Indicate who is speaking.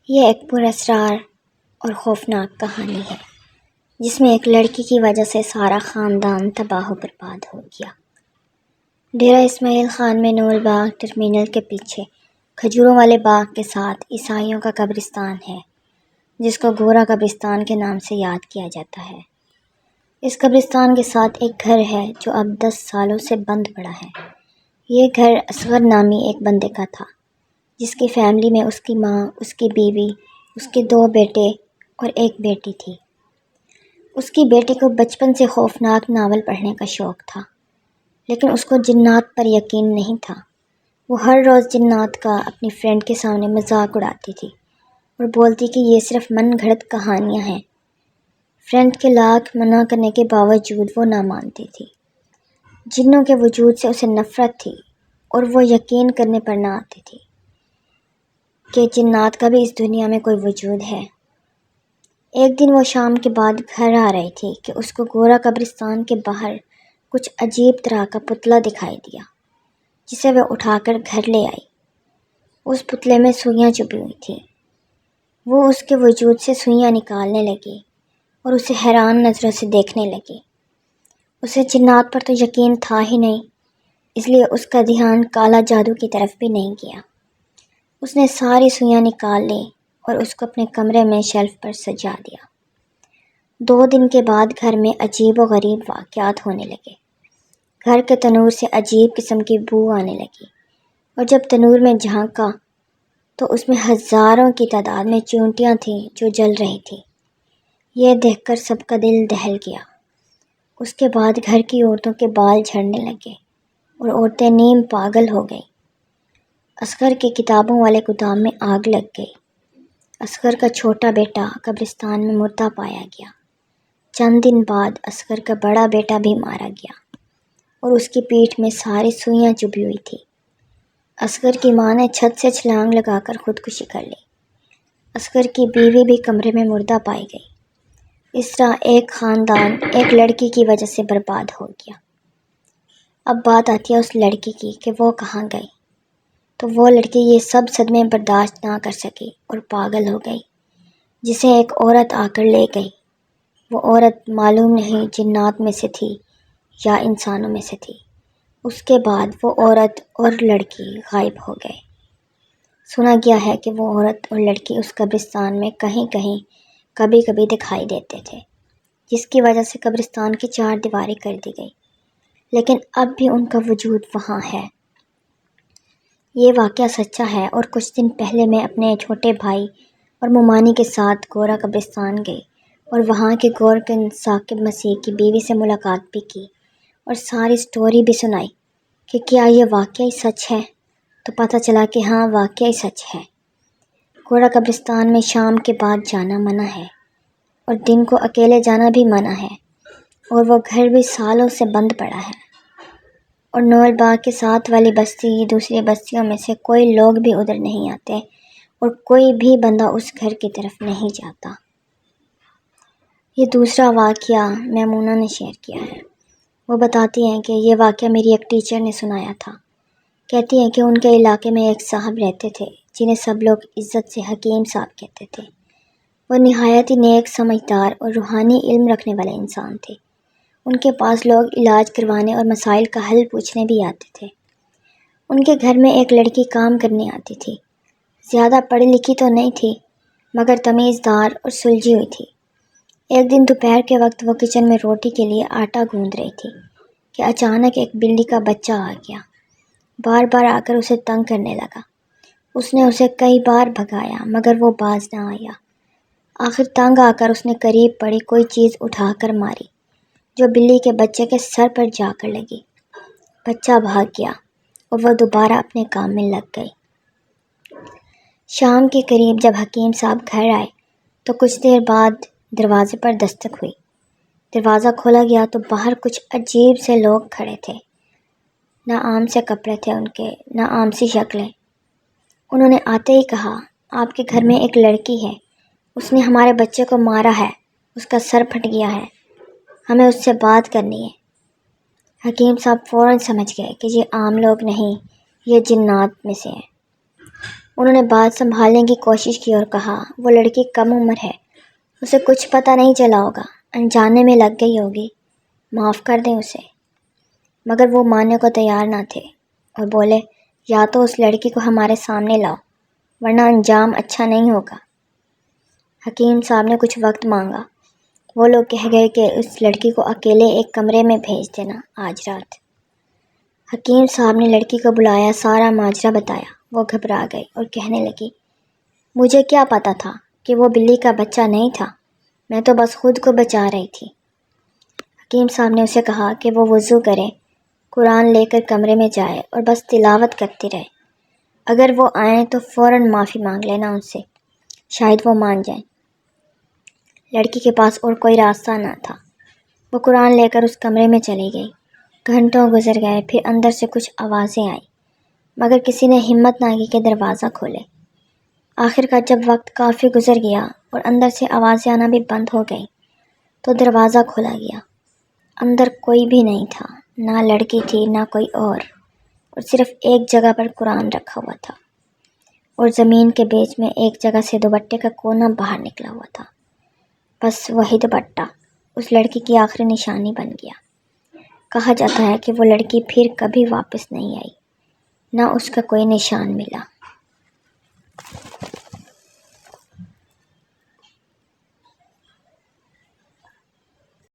Speaker 1: یہ ایک پراسرار اور خوفناک کہانی ہے جس میں ایک لڑکی کی وجہ سے سارا خاندان تباہ و برباد ہو گیا۔ ڈیرہ اسماعیل خان میں نور باغ ٹرمینل کے پیچھے کھجوروں والے باغ کے ساتھ عیسائیوں کا قبرستان ہے جس کو گورا قبرستان کے نام سے یاد کیا جاتا ہے۔ اس قبرستان کے ساتھ ایک گھر ہے جو اب 10 سالوں سے بند پڑا ہے۔ یہ گھر اصغر نامی ایک بندے کا تھا جس کی فیملی میں اس کی ماں، اس کی بیوی، اس کے 2 بیٹے اور ایک بیٹی تھی۔ اس کی بیٹی کو بچپن سے خوفناک ناول پڑھنے کا شوق تھا، لیکن اس کو جنات پر یقین نہیں تھا۔ وہ ہر روز جنات کا اپنی فرینڈ کے سامنے مذاق اڑاتی تھی اور بولتی کہ یہ صرف من گھڑت کہانیاں ہیں۔ فرینڈ کے لاکھ منع کرنے کے باوجود وہ نہ مانتی تھی۔ جنوں کے وجود سے اسے نفرت تھی اور وہ یقین کرنے پر نہ آتی تھی کہ جنات کا بھی اس دنیا میں کوئی وجود ہے۔ ایک دن وہ شام کے بعد گھر آ رہی تھی کہ اس کو گورا قبرستان کے باہر کچھ عجیب طرح کا پتلا دکھائی دیا جسے وہ اٹھا کر گھر لے آئی۔ اس پتلے میں سوئیاں چبھی ہوئی تھیں۔ وہ اس کے وجود سے سوئیاں نکالنے لگی اور اسے حیران نظروں سے دیکھنے لگی۔ اسے جنات پر تو یقین تھا ہی نہیں، اس لیے اس کا دھیان کالا جادو کی طرف بھی نہیں گیا۔ اس نے ساری سوئیاں نکال لی اور اس کو اپنے کمرے میں شیلف پر سجا دیا۔ 2 دن کے بعد گھر میں عجیب و غریب واقعات ہونے لگے۔ گھر کے تنور سے عجیب قسم کی بو آنے لگی اور جب تنور میں جھانکا تو اس میں ہزاروں کی تعداد میں چیونٹیاں تھیں جو جل رہی تھیں۔ یہ دیکھ کر سب کا دل دہل گیا۔ اس کے بعد گھر کی عورتوں کے بال جھڑنے لگے اور عورتیں نیم پاگل ہو گئیں۔ اصغر کی کتابوں والے گودام میں آگ لگ گئی۔ اصغر کا چھوٹا بیٹا قبرستان میں مردہ پایا گیا۔ چند دن بعد اصغر کا بڑا بیٹا بھی مارا گیا اور اس کی پیٹھ میں ساری سوئیاں چبھی ہوئی تھی۔ اصغر کی ماں نے چھت سے چھلانگ لگا کر خودکشی کر لی۔ اصغر کی بیوی بھی کمرے میں مردہ پائی گئی۔ اس طرح ایک خاندان ایک لڑکی کی وجہ سے برباد ہو گیا۔ اب بات آتی ہے اس لڑکی کی کہ وہ کہاں گئی۔ تو وہ لڑکی یہ سب صدمے برداشت نہ کر سکی اور پاگل ہو گئی، جسے ایک عورت آ کر لے گئی۔ وہ عورت معلوم نہیں جنات میں سے تھی یا انسانوں میں سے تھی۔ اس کے بعد وہ عورت اور لڑکی غائب ہو گئے۔ سنا گیا ہے کہ وہ عورت اور لڑکی اس قبرستان میں کہیں کہیں کبھی کبھی دکھائی دیتے تھے، جس کی وجہ سے قبرستان کی 4 دیواری کر دی گئی، لیکن اب بھی ان کا وجود وہاں ہے۔ یہ واقعہ سچا ہے اور کچھ دن پہلے میں اپنے چھوٹے بھائی اور ممانی کے ساتھ گورا قبرستان گئی اور وہاں کے گورکن ثاقب مسیح کی بیوی سے ملاقات بھی کی اور ساری سٹوری بھی سنائی کہ کیا یہ واقعی سچ ہے، تو پتہ چلا کہ ہاں واقعی سچ ہے۔ گورا قبرستان میں شام کے بعد جانا منع ہے اور دن کو اکیلے جانا بھی منع ہے، اور وہ گھر بھی سالوں سے بند پڑا ہے، اور نور باغ کے ساتھ والی بستی دوسری بستیوں میں سے کوئی لوگ بھی ادھر نہیں آتے اور کوئی بھی بندہ اس گھر کی طرف نہیں جاتا۔ یہ دوسرا واقعہ میمونہ نے شیئر کیا ہے۔ وہ بتاتی ہیں کہ یہ واقعہ میری ایک ٹیچر نے سنایا تھا۔ کہتی ہیں کہ ان کے علاقے میں ایک صاحب رہتے تھے جنہیں سب لوگ عزت سے حکیم صاحب کہتے تھے۔ وہ نہایت ہی نیک، سمجھدار اور روحانی علم رکھنے والے انسان تھے۔ ان کے پاس لوگ علاج کروانے اور مسائل کا حل پوچھنے بھی آتے تھے۔ ان کے گھر میں ایک لڑکی کام کرنے آتی تھی۔ زیادہ پڑھی لکھی تو نہیں تھی مگر تمیزدار اور سلجھی ہوئی تھی۔ ایک دن دوپہر کے وقت وہ کچن میں روٹی کے لیے آٹا گوندھ رہی تھی کہ اچانک ایک بلی کا بچہ آ گیا۔ بار بار آ کر اسے تنگ کرنے لگا۔ اس نے اسے کئی بار بھگایا مگر وہ باز نہ آیا۔ آخر تنگ آ کر اس نے قریب پڑی کوئی چیز اٹھا کر ماری جو بلی کے بچے کے سر پر جا کر لگی۔ بچہ بھاگ گیا اور وہ دوبارہ اپنے کام میں لگ گئی۔ شام کے قریب جب حکیم صاحب گھر آئے تو کچھ دیر بعد دروازے پر دستک ہوئی۔ دروازہ کھولا گیا تو باہر کچھ عجیب سے لوگ کھڑے تھے۔ نہ عام سے کپڑے تھے ان کے، نہ عام سی شکلیں۔ انہوں نے آتے ہی کہا، آپ کے گھر میں ایک لڑکی ہے، اس نے ہمارے بچے کو مارا ہے، اس کا سر پھٹ گیا ہے، ہمیں اس سے بات کرنی ہے۔ حکیم صاحب فوراً سمجھ گئے کہ یہ عام لوگ نہیں، یہ جنات میں سے ہیں۔ انہوں نے بات سنبھالنے کی کوشش کی اور کہا، وہ لڑکی کم عمر ہے، اسے کچھ پتہ نہیں چلا ہوگا، انجانے میں لگ گئی ہوگی، معاف کر دیں اسے۔ مگر وہ ماننے کو تیار نہ تھے اور بولے، یا تو اس لڑکی کو ہمارے سامنے لاؤ ورنہ انجام اچھا نہیں ہوگا۔ حکیم صاحب نے کچھ وقت مانگا۔ وہ لوگ کہہ گئے کہ اس لڑکی کو اکیلے ایک کمرے میں بھیج دینا آج رات۔ حکیم صاحب نے لڑکی کو بلایا، سارا ماجرا بتایا۔ وہ گھبرا گئی اور کہنے لگی، مجھے کیا پتہ تھا کہ وہ بلی کا بچہ نہیں تھا، میں تو بس خود کو بچا رہی تھی۔ حکیم صاحب نے اسے کہا کہ وہ وضو کرے، قرآن لے کر کمرے میں جائے اور بس تلاوت کرتی رہے۔ اگر وہ آئیں تو فوراً معافی مانگ لینا ان سے، شاید وہ مان جائیں۔ لڑکی کے پاس اور کوئی راستہ نہ تھا۔ وہ قرآن لے کر اس کمرے میں چلی گئی۔ گھنٹوں گزر گئے، پھر اندر سے کچھ آوازیں آئیں، مگر کسی نے ہمت نہ کی کہ دروازہ کھولے۔ آخر کا جب وقت کافی گزر گیا اور اندر سے آوازیں آنا بھی بند ہو گئیں تو دروازہ کھولا گیا۔ اندر کوئی بھی نہیں تھا، نہ لڑکی تھی نہ کوئی اور صرف ایک جگہ پر قرآن رکھا ہوا تھا اور زمین کے بیچ میں ایک جگہ سے دوپٹے کا کونا باہر نکلا ہوا تھا۔ بس وہی دوپٹہ اس لڑکی کی آخری نشانی بن گیا۔ کہا جاتا ہے کہ وہ لڑکی پھر کبھی واپس نہیں آئی، نہ اس کا کوئی نشان ملا۔